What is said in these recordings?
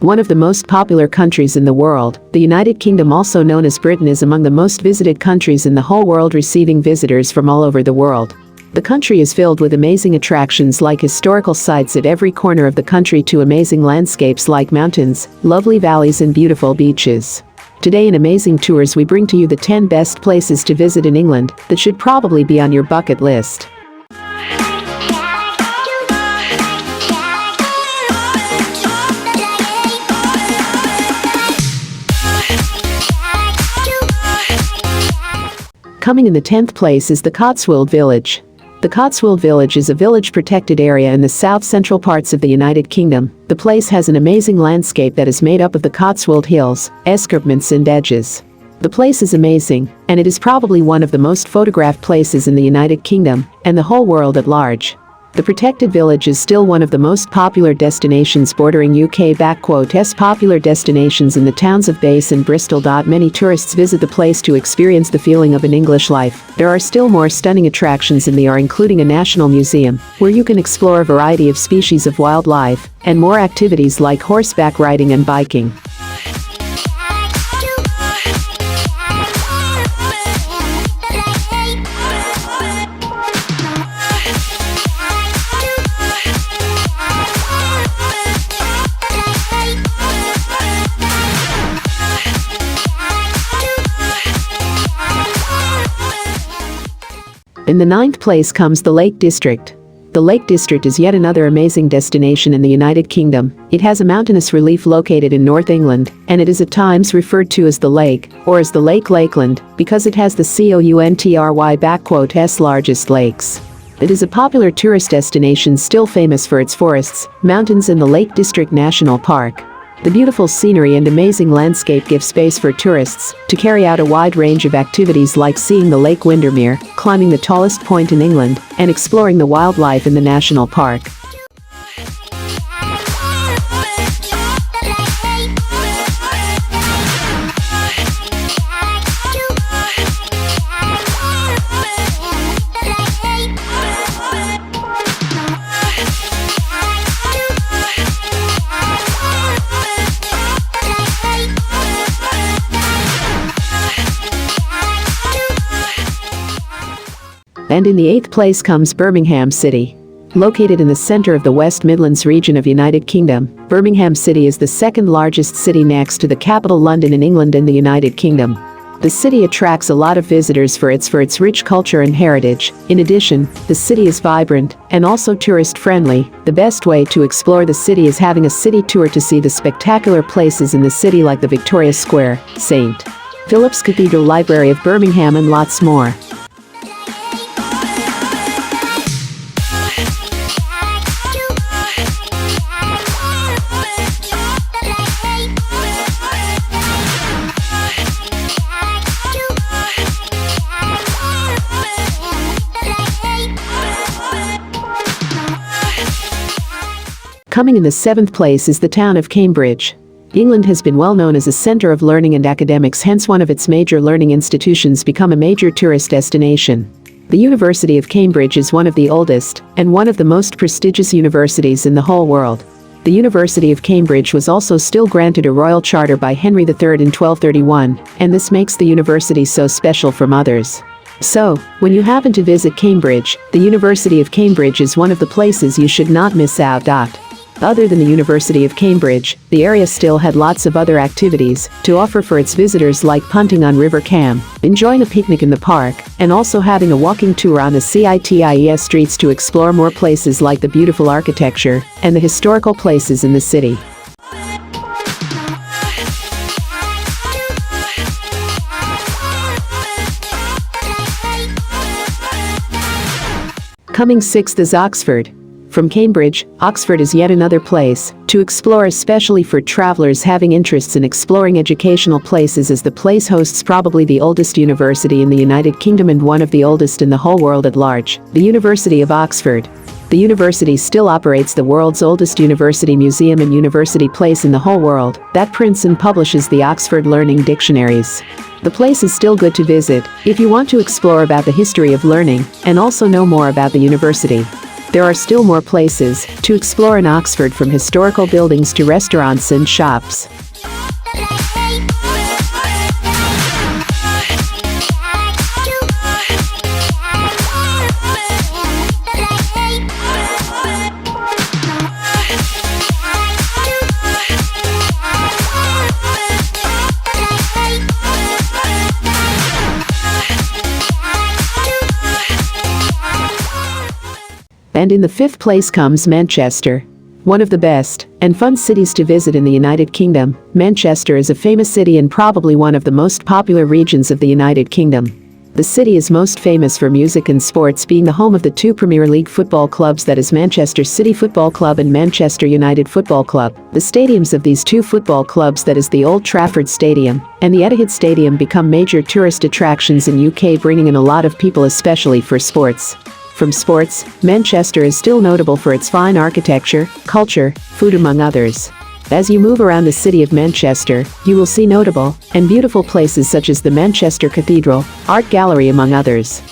One of the most popular countries in the world, the United Kingdom, also known as Britain, is among the most visited countries in the whole world, receiving visitors from all over the world. The country is filled with amazing attractions like historical sites at every corner of the country to amazing landscapes like mountains, lovely valleys and beautiful beaches. Today in Amazing Tours we bring to you the 10 best places to visit in England that should probably be on your bucket list. Coming in the 10th place is the Costwold Village. The Costwold Village is a village protected area in the south-central parts of the United Kingdom. The place has an amazing landscape that is made up of the Cotswold Hills, escarpments and edges. The place is amazing, and it is probably one of the most photographed places in the United Kingdom and the whole world at large. The protected village is still one of the most popular destinations bordering UK popular destinations in the towns of Bath and Bristol. Many tourists visit the place to experience the feeling of an English life. There are still more stunning attractions in the area, including a national museum, where you can explore a variety of species of wildlife, and more activities like horseback riding and biking. In the 9th place comes the Lake District. The Lake District is yet another amazing destination in the United Kingdom. It has a mountainous relief located in North England, and it is at times referred to as the Lake, or as the Lake Lakeland, because it has the Country's largest lakes. It is a popular tourist destination still famous for its forests, mountains and the Lake District National Park. The beautiful scenery and amazing landscape give space for tourists to carry out a wide range of activities like seeing the Lake Windermere, climbing the tallest point in England, and exploring the wildlife in the national park. And in the 8th place comes Birmingham City. Located in the center of the West Midlands region of United Kingdom, Birmingham City is the second largest city next to the capital London in England and the United Kingdom. The city attracts a lot of visitors for its rich culture and heritage. In addition, the city is vibrant and also tourist-friendly. The best way to explore the city is having a city tour to see the spectacular places in the city like the Victoria Square, St. Philip's Cathedral, Library of Birmingham and lots more. Coming in the 7th place is the town of Cambridge. England has been well known as a center of learning and academics, hence one of its major learning institutions become a major tourist destination. The University of Cambridge is one of the oldest and one of the most prestigious universities in the whole world. The University of Cambridge was also still granted a royal charter by Henry III in 1231, and this makes the university so special from others. So, when you happen to visit Cambridge, the University of Cambridge is one of the places you should not miss out. Other than the University of Cambridge, the area still had lots of other activities to offer for its visitors, like punting on River Cam, enjoying a picnic in the park, and also having a walking tour on the CITIES streets to explore more places like the beautiful architecture and the historical places in the city. Coming 6th is Oxford. From Cambridge, Oxford is yet another place to explore, especially for travelers having interests in exploring educational places, as the place hosts probably the oldest university in the United Kingdom and one of the oldest in the whole world at large, the University of Oxford. The university still operates the world's oldest university museum and university place in the whole world that prints and publishes the Oxford Learning Dictionaries. The place is still good to visit if you want to explore about the history of learning and also know more about the university. There are still more places to explore in Oxford, from historical buildings to restaurants and shops. And in the fifth place comes Manchester. One of the best and fun cities to visit in the United Kingdom, Manchester is a famous city and probably one of the most popular regions of the United Kingdom. The city is most famous for music and sports, being the home of the two Premier League football clubs, that is Manchester City Football Club and Manchester United Football Club. The stadiums of these two football clubs, that is the Old Trafford Stadium and the Etihad Stadium, become major tourist attractions in UK, bringing in a lot of people, especially for sports. From sports, Manchester is still notable for its fine architecture, culture, food, among others. As you move around the city of Manchester, you will see notable and beautiful places such as the Manchester Cathedral, Art Gallery, among others.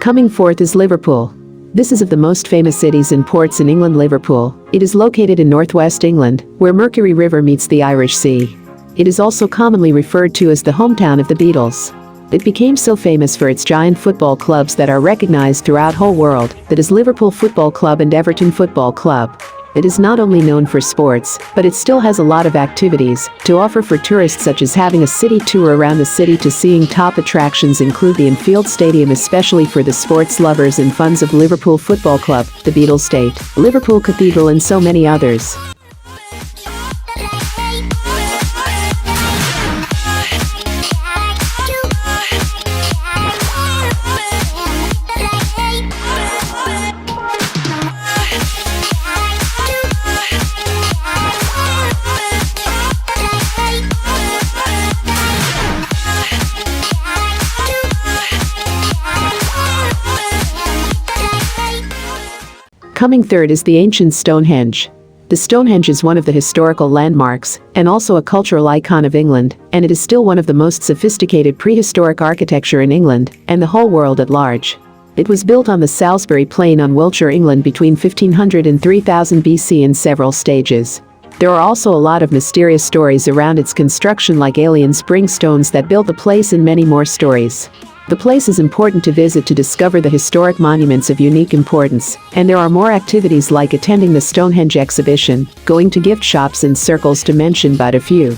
Coming fourth is Liverpool. This is of the most famous cities and ports in England. Liverpool. It is located in northwest England, where Mercury River meets the Irish Sea. It is also commonly referred to as the hometown of the Beatles. It became so famous for its giant football clubs that are recognized throughout whole world, that is Liverpool Football Club and Everton Football Club. It is not only known for sports, but it still has a lot of activities to offer for tourists, such as having a city tour around the city to seeing top attractions include the Anfield Stadium, especially for the sports lovers and fans of Liverpool Football Club, the Beatles State, Liverpool Cathedral, and so many others. Coming third is the ancient Stonehenge. The Stonehenge is one of the historical landmarks and also a cultural icon of England, and it is still one of the most sophisticated prehistoric architecture in England and the whole world at large. It was built on the Salisbury Plain on Wiltshire, England between 1500 and 3000 BC in several stages. There are also a lot of mysterious stories around its construction, like aliens bring stones that built the place, and many more stories. The place is important to visit to discover the historic monuments of unique importance, and there are more activities like attending the Stonehenge exhibition, going to gift shops and circles, to mention but a few.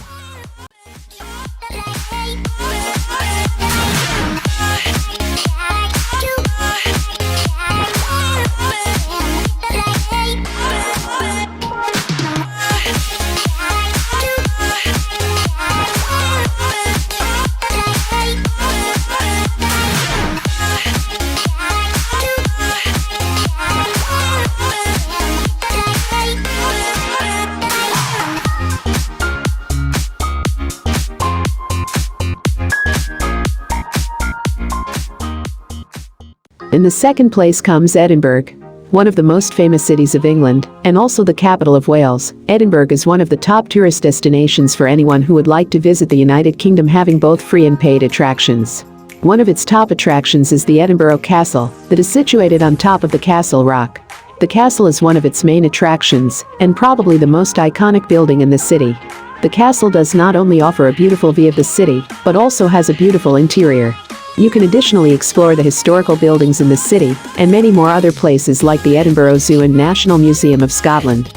In the second place comes Edinburgh, one of the most famous cities of England, and also the capital of Wales. Edinburgh is one of the top tourist destinations for anyone who would like to visit the United Kingdom, having both free and paid attractions. One of its top attractions is the Edinburgh Castle, that is situated on top of the Castle Rock. The castle is one of its main attractions, and probably the most iconic building in the city. The castle does not only offer a beautiful view of the city, but also has a beautiful interior. You can additionally explore the historical buildings in the city, and many more other places like the Edinburgh Zoo and National Museum of Scotland.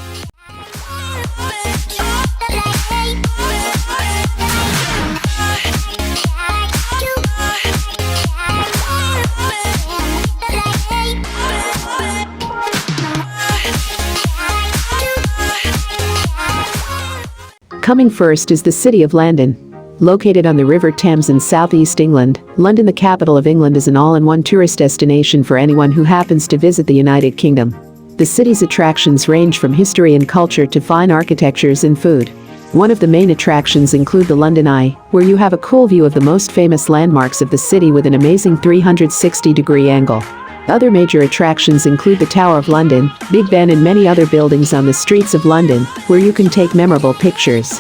Coming first is the city of London. Located on the River Thames in southeast England, London, the capital of England, is an all-in-one tourist destination for anyone who happens to visit the United Kingdom. The city's attractions range from history and culture to fine architectures and food. One of the main attractions include the London Eye, where you have a cool view of the most famous landmarks of the city with an amazing 360-degree angle. Other major attractions include the Tower of London, Big Ben and many other buildings on the streets of London, where you can take memorable pictures.